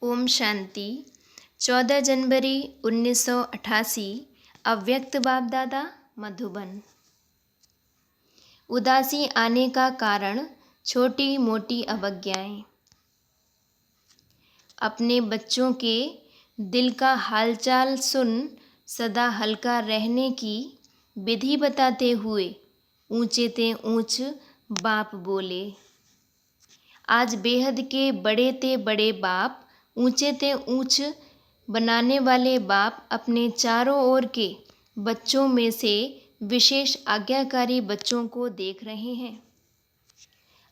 ओम शांति। 14 जनवरी 1988। अव्यक्त बाप दादा मधुबन। उदासी आने का कारण छोटी मोटी अवज्ञाएं। अपने बच्चों के दिल का हालचाल सुन सदा हल्का रहने की विधि बताते हुए ऊंचे ते ऊंच बाप बोले। आज बेहद के बड़े ते बड़े बाप, ऊंचे ते ऊंच बनाने वाले बाप अपने चारों ओर के बच्चों में से विशेष आज्ञाकारी बच्चों को देख रहे हैं।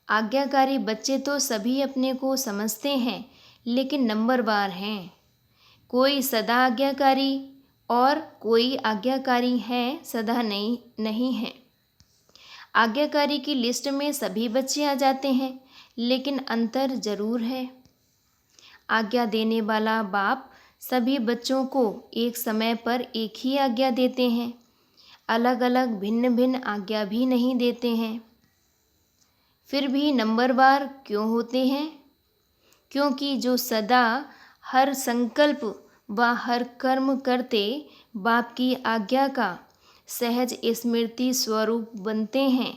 आज्ञाकारी बच्चे तो सभी अपने को समझते हैं, लेकिन नंबरवार हैं। कोई सदा आज्ञाकारी और कोई आज्ञाकारी है, सदा नहीं है। आज्ञाकारी की लिस्ट में सभी बच्चे आ जाते हैं, लेकिन अंतर जरूर है। आज्ञा देने वाला बाप सभी बच्चों को एक समय पर एक ही आज्ञा देते हैं, अलग अलग भिन्न भिन्न आज्ञा भी नहीं देते हैं। फिर भी नंबरवार क्यों होते हैं? क्योंकि जो सदा हर संकल्प व हर कर्म करते बाप की आज्ञा का सहज स्मृति स्वरूप बनते हैं,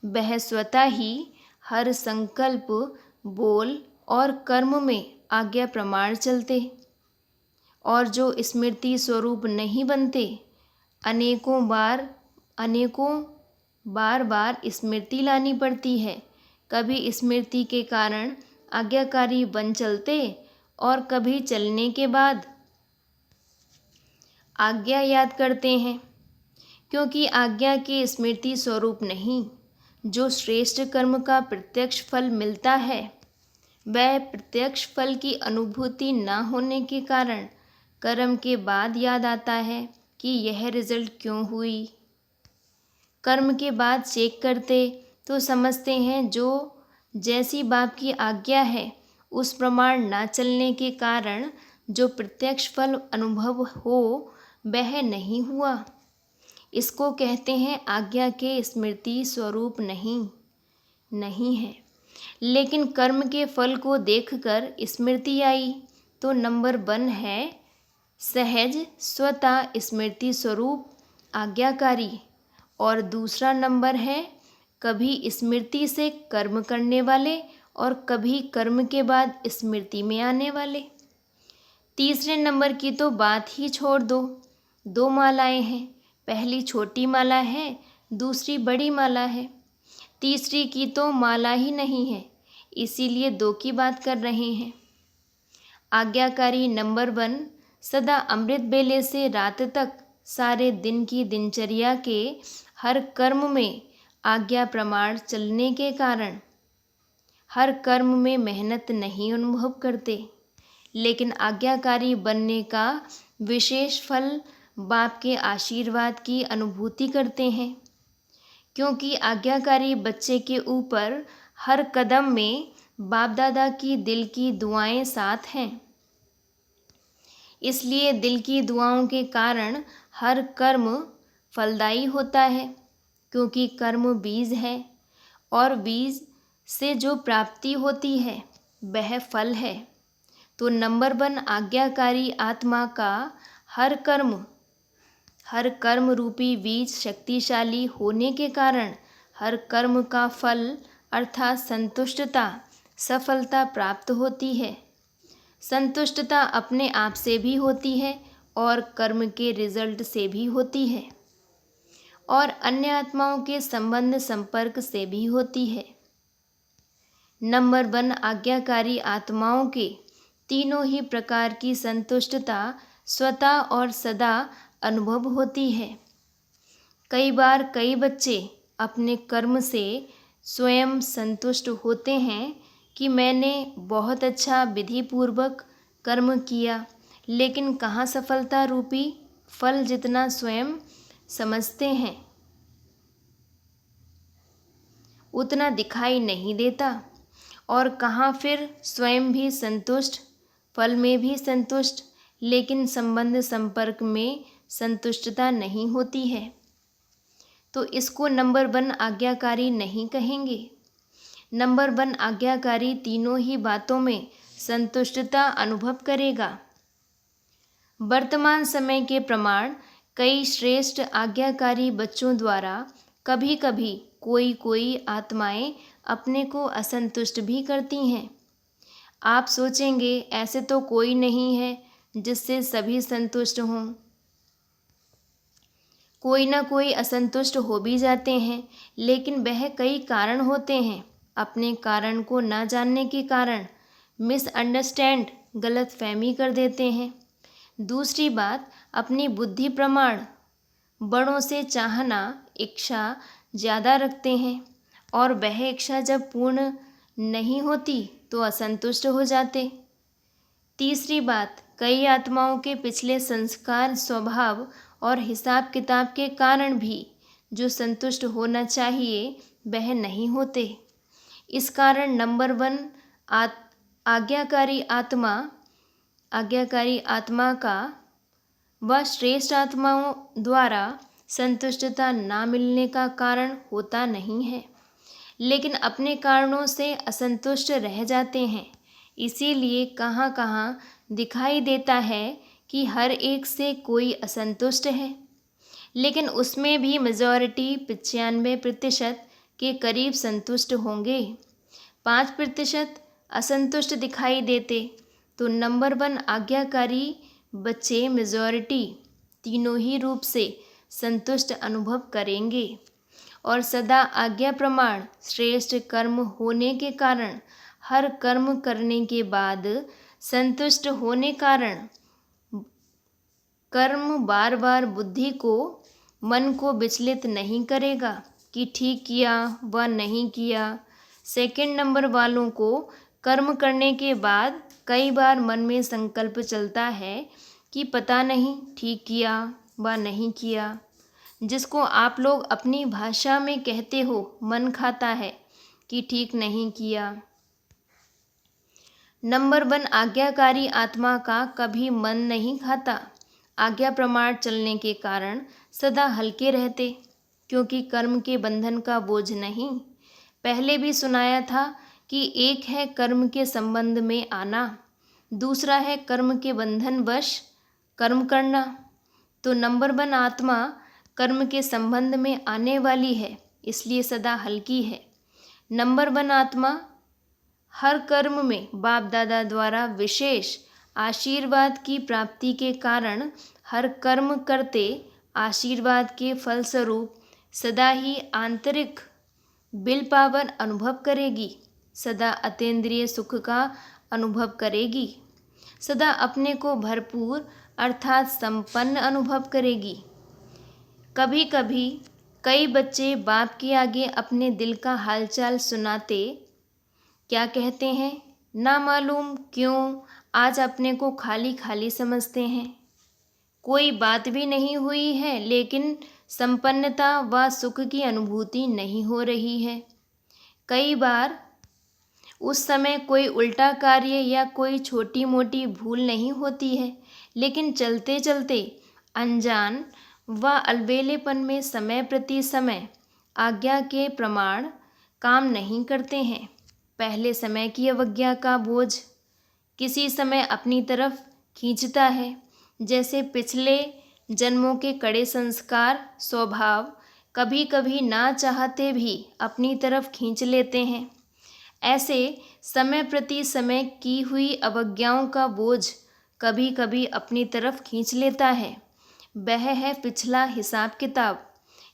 वह स्वतः ही हर संकल्प, बोल और कर्म में आज्ञा प्रमाण चलते। और जो स्मृति स्वरूप नहीं बनते, अनेकों बार स्मृति लानी पड़ती है। कभी स्मृति के कारण आज्ञाकारी बन चलते और कभी चलने के बाद आज्ञा याद करते हैं, क्योंकि आज्ञा के स्मृति स्वरूप नहीं। जो श्रेष्ठ कर्म का प्रत्यक्ष फल मिलता है, वह प्रत्यक्ष फल की अनुभूति न होने के कारण कर्म के बाद याद आता है कि यह रिजल्ट क्यों हुई। कर्म के बाद चेक करते तो समझते हैं जो जैसी बाप की आज्ञा है उस प्रमाण न चलने के कारण जो प्रत्यक्ष फल अनुभव हो वह नहीं हुआ। इसको कहते हैं आज्ञा के स्मृति स्वरूप नहीं है। लेकिन कर्म के फल को देखकर स्मृति आई तो नंबर 1 है सहज स्वतः स्मृति स्वरूप आज्ञाकारी, और दूसरा नंबर है कभी स्मृति से कर्म करने वाले और कभी कर्म के बाद स्मृति में आने वाले। तीसरे नंबर की तो बात ही छोड़ दो। 2 मालाएं हैं, पहली छोटी माला है, दूसरी बड़ी माला है। तीसरी की तो माला ही नहीं है, इसीलिए 2 की बात कर रहे हैं। आज्ञाकारी नंबर 1 सदा अमृत बेले से रात तक सारे दिन की दिनचर्या के हर कर्म में आज्ञा प्रमाण चलने के कारण हर कर्म में मेहनत नहीं अनुभव करते, लेकिन आज्ञाकारी बनने का विशेष फल बाप के आशीर्वाद की अनुभूति करते हैं। क्योंकि आज्ञाकारी बच्चे के ऊपर हर कदम में बाप दादा की दिल की दुआएं साथ हैं, इसलिए दिल की दुआओं के कारण हर कर्म फलदायी होता है। क्योंकि कर्म बीज है और बीज से जो प्राप्ति होती है वह फल है। तो नंबर 1 आज्ञाकारी आत्मा का हर कर्म रूपी बीज शक्तिशाली होने के कारण हर कर्म का फल अर्थात संतुष्टता, सफलता प्राप्त होती है। संतुष्टता अपने आप से भी होती है और कर्म के रिजल्ट से भी होती है और अन्य आत्माओं के संबंध संपर्क से भी होती है। नंबर 1 आज्ञाकारी आत्माओं के तीनों ही प्रकार की संतुष्टता स्वतः और सदा अनुभव होती है। कई बार कई बच्चे अपने कर्म से स्वयं संतुष्ट होते हैं कि मैंने बहुत अच्छा विधि पूर्वक कर्म किया, लेकिन कहाँ सफलता रूपी फल जितना स्वयं समझते हैं उतना दिखाई नहीं देता, और कहाँ फिर स्वयं भी संतुष्ट, फल में भी संतुष्ट, लेकिन संबंध संपर्क में संतुष्टता नहीं होती है। तो इसको नंबर 1 आज्ञाकारी नहीं कहेंगे। नंबर 1 आज्ञाकारी तीनों ही बातों में संतुष्टता अनुभव करेगा। वर्तमान समय के प्रमाण कई श्रेष्ठ आज्ञाकारी बच्चों द्वारा कभी कभी कोई आत्माएं अपने को असंतुष्ट भी करती हैं। आप सोचेंगे ऐसे तो कोई नहीं है जिससे सभी संतुष्ट हों। कोई ना कोई असंतुष्ट हो भी जाते हैं, लेकिन वह कई कारण होते हैं। अपने कारण को ना जानने के कारण मिसअंडरस्टैंड गलतफहमी कर देते हैं। दूसरी बात, अपनी बुद्धि प्रमाण बड़ों से चाहना इच्छा ज़्यादा रखते हैं और वह इच्छा जब पूर्ण नहीं होती तो असंतुष्ट हो जाते। तीसरी बात, कई आत्माओं के पिछले संस्कार, स्वभाव और हिसाब किताब के कारण भी जो संतुष्ट होना चाहिए वह नहीं होते। इस कारण नंबर 1 आज्ञाकारी आत्मा का व श्रेष्ठ आत्माओं द्वारा संतुष्टता ना मिलने का कारण होता नहीं है, लेकिन अपने कारणों से असंतुष्ट रह जाते हैं। इसीलिए कहाँ कहाँ दिखाई देता है कि हर एक से कोई असंतुष्ट है, लेकिन उसमें भी मेजॉरिटी 95% के करीब संतुष्ट होंगे। 5% असंतुष्ट दिखाई देते तो नंबर 1 आज्ञाकारी बच्चे मेजॉरिटी तीनों ही रूप से संतुष्ट अनुभव करेंगे और सदा आज्ञा प्रमाण श्रेष्ठ कर्म होने के कारण हर कर्म करने के बाद संतुष्ट होने कारण कर्म बार बार बुद्धि को मन को विचलित नहीं करेगा कि ठीक किया व नहीं किया। सेकंड नंबर वालों को कर्म करने के बाद कई बार मन में संकल्प चलता है कि पता नहीं ठीक किया व नहीं किया, जिसको आप लोग अपनी भाषा में कहते हो मन खाता है कि ठीक नहीं किया। नंबर 1 आज्ञाकारी आत्मा का कभी मन नहीं खाता। आज्ञा प्रमाण चलने के कारण सदा हल्के रहते, क्योंकि कर्म के बंधन का बोझ नहीं। पहले भी सुनाया था कि एक है कर्म के संबंध में आना, दूसरा है कर्म के बंधन वश कर्म करना। तो नंबर 1 आत्मा कर्म के संबंध में आने वाली है, इसलिए सदा हल्की है। नंबर 1 आत्मा हर कर्म में बाप दादा द्वारा विशेष आशीर्वाद की प्राप्ति के कारण हर कर्म करते आशीर्वाद के फलस्वरूप सदा ही आंतरिक विल पावर अनुभव करेगी, सदा अतीन्द्रिय सुख का अनुभव करेगी, सदा अपने को भरपूर अर्थात संपन्न अनुभव करेगी। कभी कभी कई बच्चे बाप के आगे अपने दिल का हालचाल सुनाते क्या कहते हैं, ना मालूम क्यों आज अपने को खाली खाली समझते हैं। कोई बात भी नहीं हुई है, लेकिन संपन्नता व सुख की अनुभूति नहीं हो रही है। कई बार उस समय कोई उल्टा कार्य या कोई छोटी मोटी भूल नहीं होती है, लेकिन चलते चलते अनजान व अलबेलेपन में समय प्रति समय आज्ञा के प्रमाण काम नहीं करते हैं। पहले समय की अवज्ञा का बोझ किसी समय अपनी तरफ खींचता है, जैसे पिछले जन्मों के कड़े संस्कार, स्वभाव कभी कभी ना चाहते भी अपनी तरफ खींच लेते हैं। ऐसे समय प्रति समय की हुई अवज्ञाओं का बोझ कभी कभी अपनी तरफ खींच लेता है। वह है पिछला हिसाब किताब,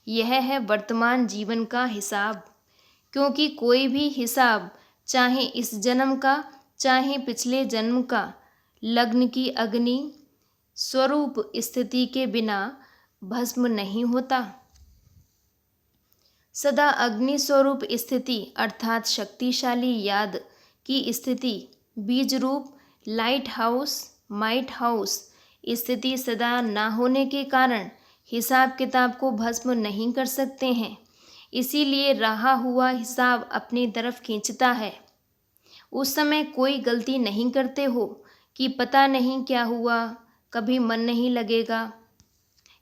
यह है वर्तमान जीवन का हिसाब। क्योंकि कोई भी हिसाब, चाहे इस जन्म का चाहे पिछले जन्म का, लग्न की अग्नि स्वरूप स्थिति के बिना भस्म नहीं होता। सदा अग्नि स्वरूप स्थिति अर्थात शक्तिशाली याद की स्थिति, बीज रूप लाइट हाउस माइट हाउस स्थिति सदा ना होने के कारण हिसाब किताब को भस्म नहीं कर सकते हैं। इसीलिए रहा हुआ हिसाब अपनी तरफ खींचता है। उस समय कोई गलती नहीं करते हो कि पता नहीं क्या हुआ, कभी मन नहीं लगेगा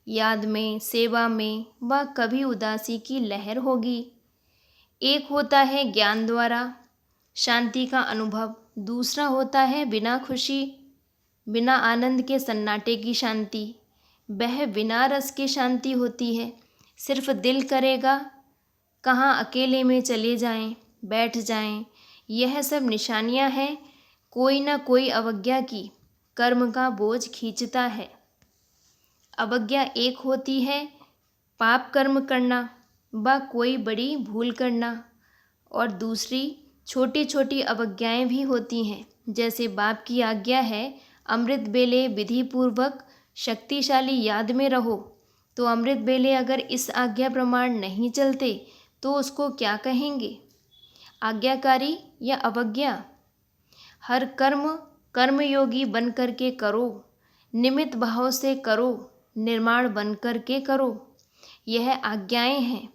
याद में, सेवा में, व कभी उदासी की लहर होगी। एक होता है ज्ञान द्वारा शांति का अनुभव, दूसरा होता है बिना खुशी, बिना आनंद के सन्नाटे की शांति। वह बिना रस की शांति होती है। सिर्फ दिल करेगा कहाँ अकेले में चले जाएं, बैठ जाएं। यह सब निशानियां हैं कोई ना कोई अवज्ञा की। कर्म का बोझ खींचता है। अवज्ञा एक होती है पाप कर्म करना व कोई बड़ी भूल करना, और दूसरी छोटी छोटी अवज्ञाएं भी होती हैं। जैसे बाप की आज्ञा है अमृत बेले विधि पूर्वक शक्तिशाली याद में रहो, तो अमृत बेले अगर इस आज्ञा प्रमाण नहीं चलते तो उसको क्या कहेंगे, आज्ञाकारी या अवज्ञा। हर कर्म कर्मयोगी बन कर के करो, निमित्त भाव से करो, निर्माण बन कर के करो। यह आज्ञाएं हैं।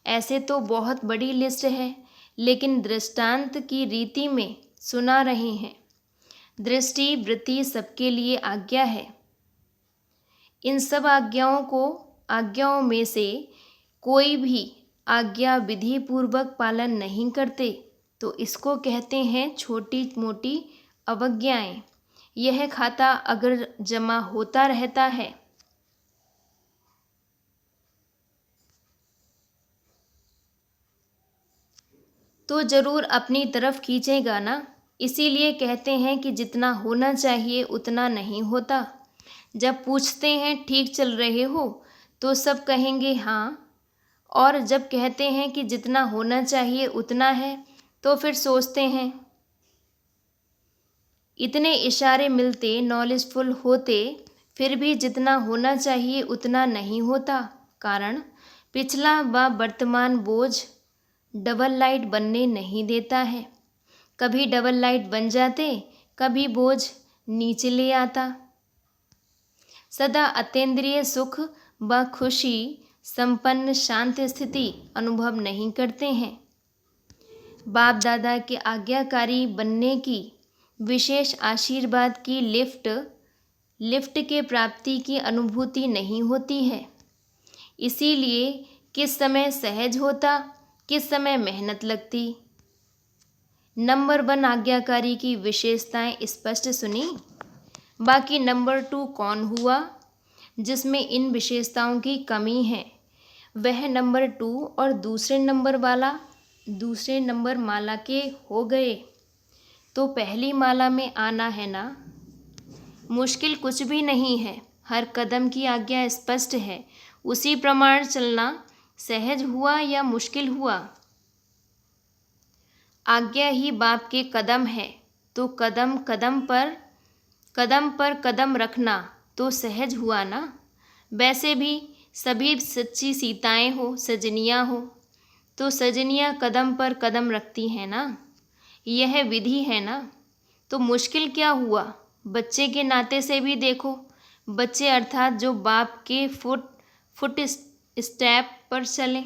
ऐसे तो बहुत बड़ी लिस्ट है, लेकिन दृष्टांत की रीति में सुना रहे हैं। दृष्टि वृत्ति सबके लिए आज्ञा है। इन सब आज्ञाओं में से कोई भी आज्ञा विधि पूर्वक पालन नहीं करते तो इसको कहते हैं छोटी मोटी अवज्ञाएं। यह खाता अगर जमा होता रहता है तो जरूर अपनी तरफ खींचेगा ना। इसीलिए कहते हैं कि जितना होना चाहिए उतना नहीं होता। जब पूछते हैं ठीक चल रहे हो तो सब कहेंगे हाँ, और जब कहते हैं कि जितना होना चाहिए उतना है तो फिर सोचते हैं इतने इशारे मिलते, नॉलेजफुल होते, फिर भी जितना होना चाहिए उतना नहीं होता। कारण पिछला व वर्तमान बोझ डबल लाइट बनने नहीं देता है। कभी डबल लाइट बन जाते, कभी बोझ नीचे ले आता। सदा अतीन्द्रिय सुख व खुशी संपन्न शांत स्थिति अनुभव नहीं करते हैं। बाप दादा के आज्ञाकारी बनने की विशेष आशीर्वाद की लिफ्ट के प्राप्ति की अनुभूति नहीं होती है। इसीलिए किस समय सहज होता, किस समय मेहनत लगती। नंबर 1 आज्ञाकारी की विशेषताएं स्पष्ट सुनी। बाकी नंबर 2 कौन हुआ जिसमें इन विशेषताओं की कमी है। वह नंबर 2 और दूसरे नंबर माला के हो गए तो पहली माला में आना है ना। मुश्किल कुछ भी नहीं है। हर कदम की आज्ञा स्पष्ट है। उसी प्रमाण चलना सहज हुआ या मुश्किल हुआ। आज्ञा ही बाप के कदम है तो कदम पर कदम रखना तो सहज हुआ ना। वैसे भी सभी सच्ची सीताएं हो, सजनियां हो, तो सजनियां कदम पर कदम रखती हैं ना। यह विधि है ना, तो मुश्किल क्या हुआ। बच्चे के नाते से भी देखो। बच्चे अर्थात जो बाप के फुट स्टेप पर चले।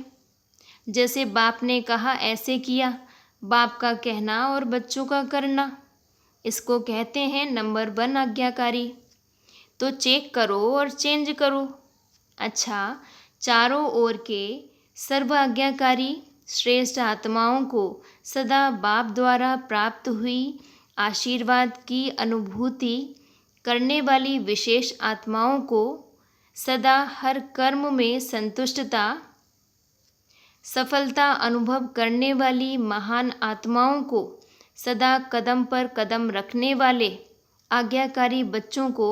जैसे बाप ने कहा ऐसे किया, बाप का कहना और बच्चों का करना, इसको कहते हैं नंबर 1 आज्ञाकारी। तो चेक करो और चेंज करो। अच्छा, चारों ओर के सर्व आज्ञाकारी श्रेष्ठ आत्माओं को सदा बाप द्वारा प्राप्त हुई आशीर्वाद की अनुभूति करने वाली विशेष आत्माओं को सदा हर कर्म में संतुष्टता सफलता अनुभव करने वाली महान आत्माओं को सदा कदम पर कदम रखने वाले आज्ञाकारी बच्चों को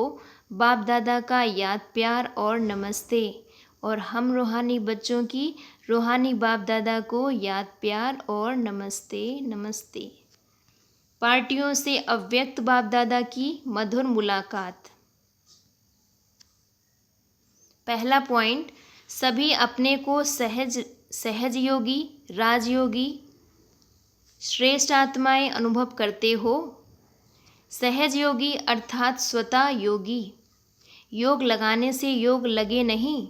बाप दादा का याद प्यार और नमस्ते। और हम रूहानी बच्चों की रूहानी बाप दादा को याद प्यार और नमस्ते नमस्ते। पार्टियों से अव्यक्त बाप दादा की मधुर मुलाकात। पहला पॉइंट, सभी अपने को सहज योगी, राजयोगी, श्रेष्ठ आत्माएं अनुभव करते हो। सहज योगी अर्थात स्वतः योगी। योग लगाने से योग लगे नहीं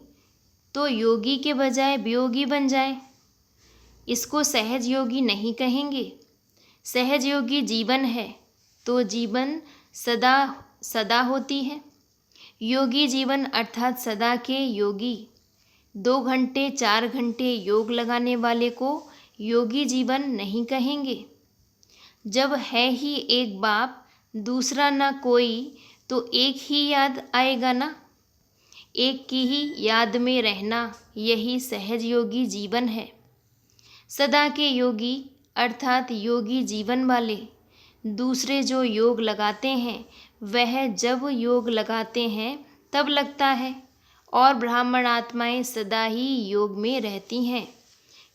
तो योगी के बजाय वियोगी बन जाए, इसको सहज योगी नहीं कहेंगे। सहज योगी जीवन है तो जीवन सदा होती है। योगी जीवन अर्थात सदा के योगी। 2 घंटे 4 घंटे योग लगाने वाले को योगी जीवन नहीं कहेंगे। जब है ही एक बाप, दूसरा ना कोई, तो एक ही याद आएगा ना। एक की ही याद में रहना, यही सहज योगी जीवन है। सदा के योगी अर्थात योगी जीवन वाले दूसरे जो योग लगाते हैं, वह जब योग लगाते हैं तब लगता है, और ब्राह्मण आत्माएं सदा ही योग में रहती हैं,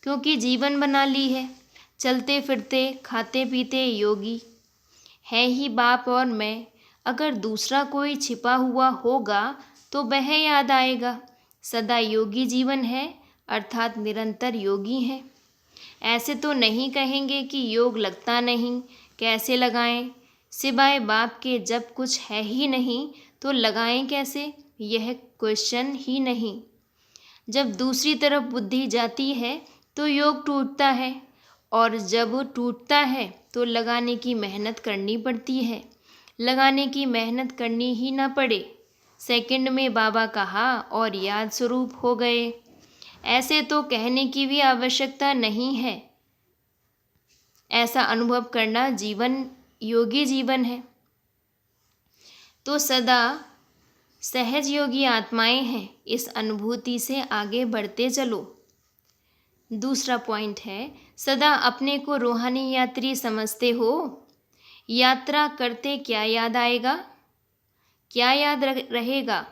क्योंकि जीवन बना ली है। चलते फिरते खाते पीते योगी है ही बाप और मैं, अगर दूसरा कोई छिपा हुआ होगा तो वह याद आएगा। सदा योगी जीवन है अर्थात निरंतर योगी हैं। ऐसे तो नहीं कहेंगे कि योग लगता नहीं, कैसे लगाएं? सिवाय बाप के जब कुछ है ही नहीं तो लगाएं कैसे, यह क्वेश्चन ही नहीं। जब दूसरी तरफ बुद्धि जाती है तो योग टूटता है, और जब टूटता है तो लगाने की मेहनत करनी पड़ती है। लगाने की मेहनत करनी ही ना पड़े, सेकंड में बाबा कहा और याद स्वरूप हो गए। ऐसे तो कहने की भी आवश्यकता नहीं है। ऐसा अनुभव करना जीवन योगी जीवन है। तो सदा सहज योगी आत्माएं हैं, इस अनुभूति से आगे बढ़ते चलो। दूसरा पॉइंट है, सदा अपने को रूहानी यात्री समझते हो। यात्रा करते क्या याद आएगा, क्या याद रहेगा?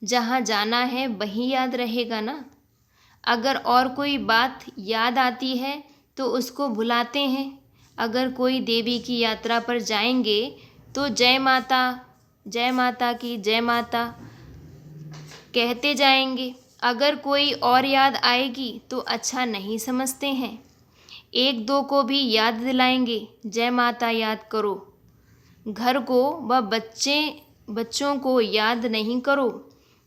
जहाँ जाना है वहीं याद रहेगा ना। अगर और कोई बात याद आती है तो उसको भुलाते हैं। अगर कोई देवी की यात्रा पर जाएंगे तो जय माता की जय माता कहते जाएंगे। अगर कोई और याद आएगी तो अच्छा नहीं समझते हैं, एक दो को भी याद दिलाएंगे, जय माता याद करो। घर को व बच्चों को याद नहीं करो,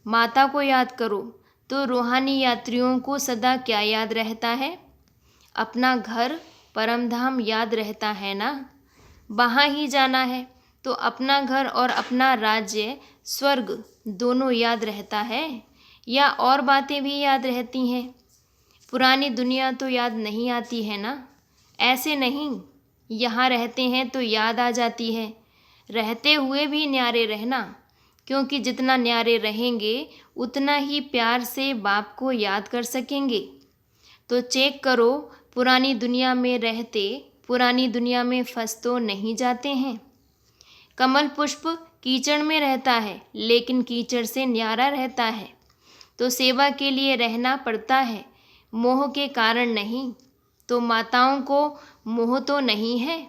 माता को याद करो। तो रूहानी यात्रियों को सदा क्या याद रहता है? अपना घर परमधाम याद रहता है ना, वहाँ ही जाना है। तो अपना घर और अपना राज्य स्वर्ग दोनों याद रहता है, या और बातें भी याद रहती हैं? पुरानी दुनिया तो याद नहीं आती है ना। ऐसे नहीं, यहाँ रहते हैं तो याद आ जाती है। रहते हुए भी न्यारे रहना, क्योंकि जितना न्यारे रहेंगे उतना ही प्यार से बाप को याद कर सकेंगे। तो चेक करो, पुरानी दुनिया में रहते पुरानी दुनिया में फंस तो नहीं जाते हैं। कमल पुष्प कीचड़ में रहता है, लेकिन कीचड़ से न्यारा रहता है। तो सेवा के लिए रहना पड़ता है, मोह के कारण नहीं। तो माताओं को मोह तो नहीं है।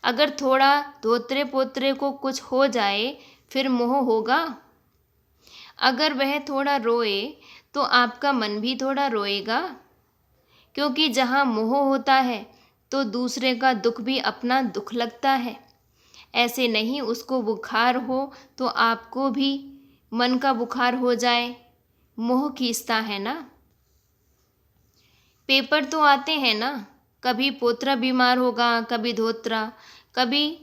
अगर थोड़ा धोत्रे पोत्रे को कुछ हो जाए फिर मोह होगा। अगर वह थोड़ा रोए तो आपका मन भी थोड़ा रोएगा, क्योंकि जहाँ मोह होता है तो दूसरे का दुख भी अपना दुख लगता है। ऐसे नहीं उसको बुखार हो तो आपको भी मन का बुखार हो जाए, मोह खींचता है ना। पेपर तो आते हैं ना, कभी पोत्रा बीमार होगा, कभी धोत्रा, कभी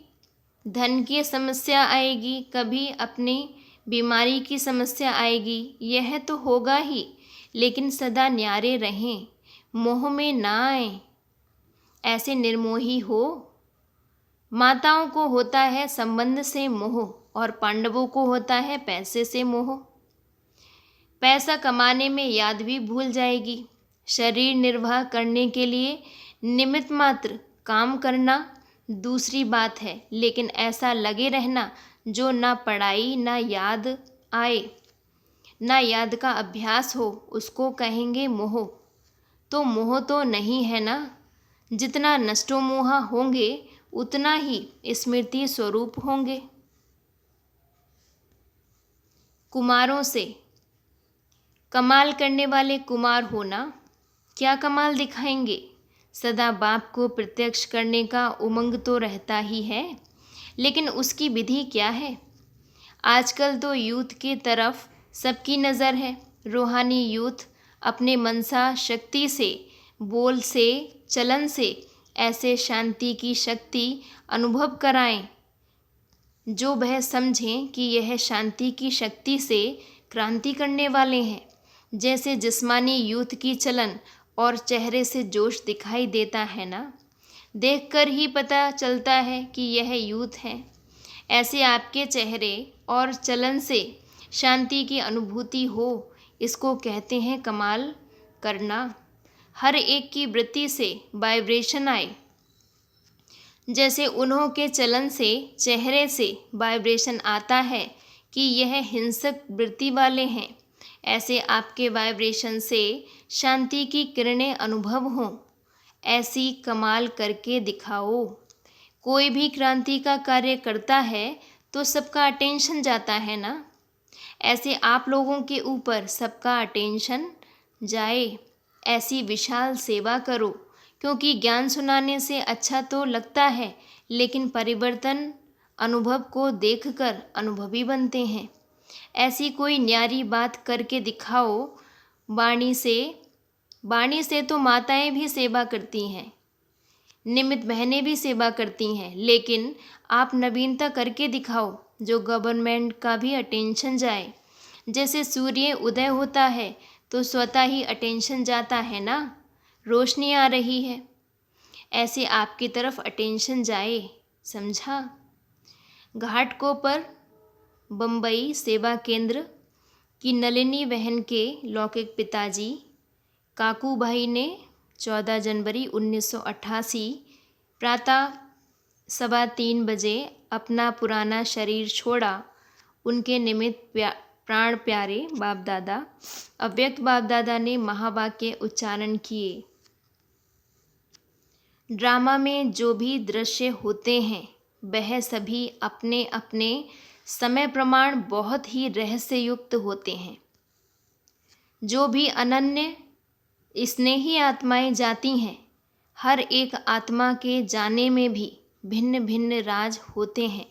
धन की समस्या आएगी, कभी अपनी बीमारी की समस्या आएगी। यह तो होगा ही, लेकिन सदा न्यारे रहें, मोह में ना आए, ऐसे निर्मोही हो। माताओं को होता है संबंध से मोह, और पांडवों को होता है पैसे से मोह। पैसा कमाने में याद भी भूल जाएगी। शरीर निर्वाह करने के लिए निमित्त मात्र काम करना दूसरी बात है, लेकिन ऐसा लगे रहना जो ना पढ़ाई ना याद आए, ना याद का अभ्यास हो, उसको कहेंगे मोह। तो मोह तो नहीं है ना। जितना नष्टो मोहा होंगे उतना ही स्मृति स्वरूप होंगे। कुमारों से कमाल करने वाले कुमार होना, क्या कमाल दिखाएंगे? सदा बाप को प्रत्यक्ष करने का उमंग तो रहता ही है, लेकिन उसकी विधि क्या है? आजकल तो यूथ की तरफ सबकी नज़र है। रूहानी यूथ अपने मनसा शक्ति से, बोल से, चलन से ऐसे शांति की शक्ति अनुभव कराएं जो वह समझें कि यह शांति की शक्ति से क्रांति करने वाले हैं। जैसे जिस्मानी यूथ की चलन और चेहरे से जोश दिखाई देता है ना, देखकर ही पता चलता है कि यह यूथ है। ऐसे आपके चेहरे और चलन से शांति की अनुभूति हो, इसको कहते हैं कमाल करना। हर एक की वृत्ति से वाइब्रेशन आए, जैसे उन्हों के चलन से चेहरे से वाइब्रेशन आता है कि यह हिंसक वृत्ति वाले हैं। ऐसे आपके वाइब्रेशन से शांति की किरणें अनुभव हों। ऐसी कमाल करके दिखाओ। कोई भी क्रांति का कार्य करता है तो सबका अटेंशन जाता है ना। ऐसे आप लोगों के ऊपर सबका अटेंशन जाए, ऐसी विशाल सेवा करो। क्योंकि ज्ञान सुनाने से अच्छा तो लगता है, लेकिन परिवर्तन अनुभव को देखकर अनुभवी बनते हैं। ऐसी कोई न्यारी बात करके दिखाओ। वाणी से तो माताएं भी सेवा करती हैं, निमित्त बहनें भी सेवा करती हैं, लेकिन आप नवीनता करके दिखाओ जो गवर्नमेंट का भी अटेंशन जाए। जैसे सूर्य उदय होता है तो स्वतः ही अटेंशन जाता है ना, रोशनी आ रही है। ऐसे आपकी तरफ अटेंशन जाए, समझा। घाटकों पर बम्बई सेवा केंद्र की नलिनी बहन के लौकिक पिताजी काकू भाई ने 14 जनवरी 1988 प्रातः 3:15 बजे अपना पुराना शरीर छोड़ा। उनके निमित्त प्राण प्यारे बाप दादा, अव्यक्त बाप दादा ने महावाक्य उच्चारण किए। ड्रामा में जो भी दृश्य होते हैं वह सभी अपने अपने समय प्रमाण बहुत ही रहस्ययुक्त होते हैं। जो भी अनन्य स्नेही आत्माएं जाती हैं, हर एक आत्मा के जाने में भी भिन्न भिन्न राज होते हैं।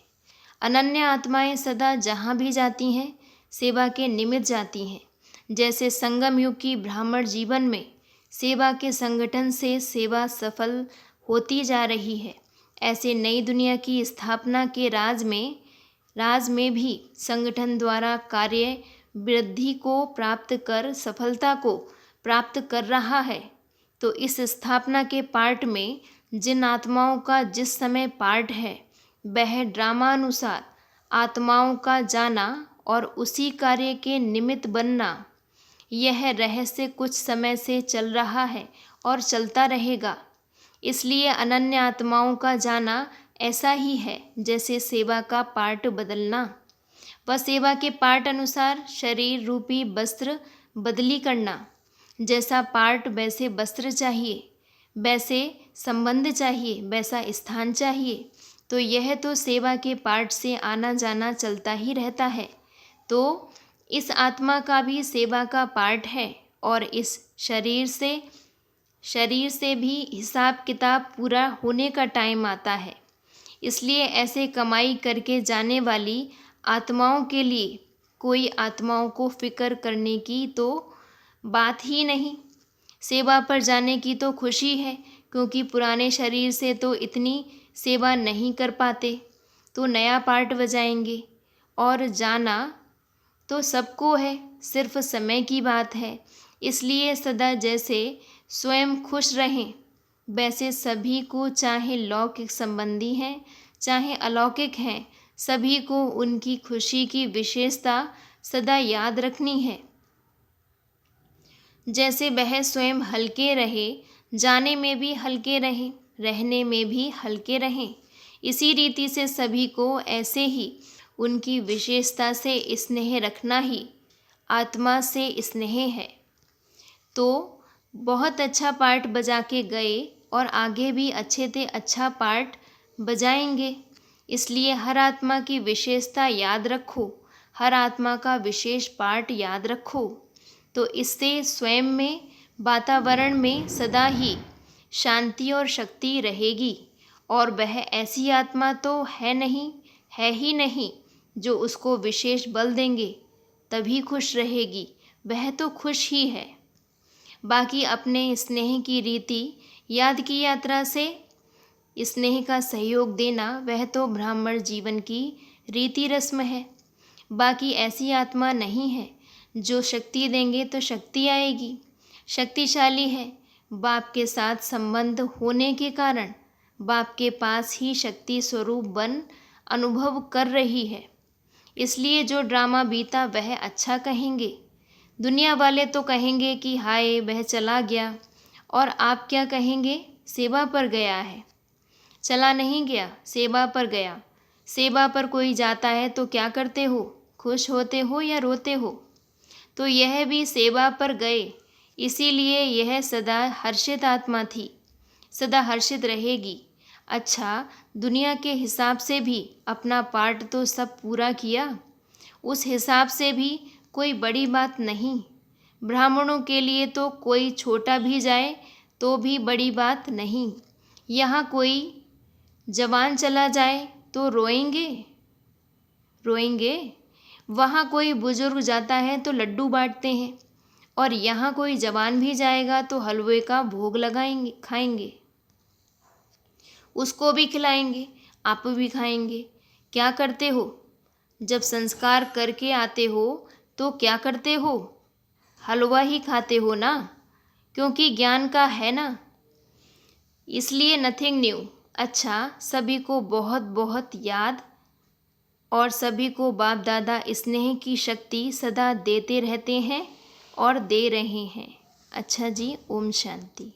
अनन्य आत्माएं सदा जहाँ भी जाती हैं सेवा के निमित्त जाती हैं। जैसे संगम युग की ब्राह्मण जीवन में सेवा के संगठन से सेवा सफल होती जा रही है, ऐसे नई दुनिया की स्थापना के राज में भी संगठन द्वारा कार्य वृद्धि को प्राप्त कर सफलता को प्राप्त कर रहा है। तो इस स्थापना के पार्ट में जिन आत्माओं का जिस समय पार्ट है, वह ड्रामानुसार आत्माओं का जाना और उसी कार्य के निमित्त बनना, यह रहस्य कुछ समय से चल रहा है और चलता रहेगा। इसलिए अनन्य आत्माओं का जाना ऐसा ही है जैसे सेवा का पार्ट बदलना। वह सेवा के पार्ट अनुसार शरीर रूपी वस्त्र बदली करना। जैसा पार्ट वैसे वस्त्र चाहिए, वैसे संबंध चाहिए, वैसा स्थान चाहिए। तो यह तो सेवा के पार्ट से आना जाना चलता ही रहता है। तो इस आत्मा का भी सेवा का पार्ट है और इस शरीर से भी हिसाब किताब पूरा होने का टाइम आता है। इसलिए ऐसे कमाई करके जाने वाली आत्माओं के लिए कोई आत्माओं को फिक्र करने की तो बात ही नहीं। सेवा पर जाने की तो खुशी है, क्योंकि पुराने शरीर से तो इतनी सेवा नहीं कर पाते, तो नया पार्ट बजाएंगे। और जाना तो सबको है, सिर्फ समय की बात है। इसलिए सदा जैसे स्वयं खुश रहें, वैसे सभी को, चाहे लौकिक संबंधी हैं चाहे अलौकिक हैं, सभी को उनकी खुशी की विशेषता सदा याद रखनी है। जैसे वह स्वयं हल्के रहे, जाने में भी हल्के रहें, रहने में भी हल्के रहें। इसी रीति से सभी को ऐसे ही उनकी विशेषता से स्नेह रखना ही आत्मा से स्नेह है। तो बहुत अच्छा पार्ट बजा के गए और आगे भी अच्छे से अच्छा पार्ट बजाएंगे। इसलिए हर आत्मा की विशेषता याद रखो, हर आत्मा का विशेष पार्ट याद रखो। तो इससे स्वयं में, वातावरण में सदा ही शांति और शक्ति रहेगी। और वह ऐसी आत्मा तो है ही नहीं जो उसको विशेष बल देंगे तभी खुश रहेगी, वह तो खुश ही है। बाकी अपने स्नेह की रीति याद की यात्रा से स्नेह का सहयोग देना, वह तो ब्राह्मण जीवन की रीति रस्म है। बाकी ऐसी आत्मा नहीं है जो शक्ति देंगे तो शक्ति आएगी। शक्तिशाली है, बाप के साथ संबंध होने के कारण बाप के पास ही शक्ति स्वरूप बन अनुभव कर रही है। इसलिए जो ड्रामा बीता वह अच्छा कहेंगे। दुनिया वाले तो कहेंगे कि हाय वह चला गया, और आप क्या कहेंगे? सेवा पर गया है। चला नहीं गया, सेवा पर गया। सेवा पर कोई जाता है तो क्या करते हो? खुश होते हो या रोते हो? तो यह भी सेवा पर गए, इसीलिए यह सदा हर्षित आत्मा थी, सदा हर्षित रहेगी। अच्छा, दुनिया के हिसाब से भी अपना पार्ट तो सब पूरा किया, उस हिसाब से भी कोई बड़ी बात नहीं। ब्राह्मणों के लिए तो कोई छोटा भी जाए तो भी बड़ी बात नहीं। यहाँ कोई जवान चला जाए तो रोएंगे? रोएंगे? वहाँ कोई बुजुर्ग जाता है तो लड्डू बांटते हैं, और यहाँ कोई जवान भी जाएगा तो हलवे का भोग लगाएंगे, खाएंगे, उसको भी खिलाएंगे, आप भी खाएंगे। क्या करते हो? जब संस्कार करके आते हो तो क्या करते हो? हलवा ही खाते हो ना, क्योंकि ज्ञान का है ना, इसलिए नथिंग न्यू। अच्छा, सभी को बहुत बहुत याद, और सभी को बाप दादा स्नेह की शक्ति सदा देते रहते हैं और दे रहे हैं। अच्छा जी, ओम शांति।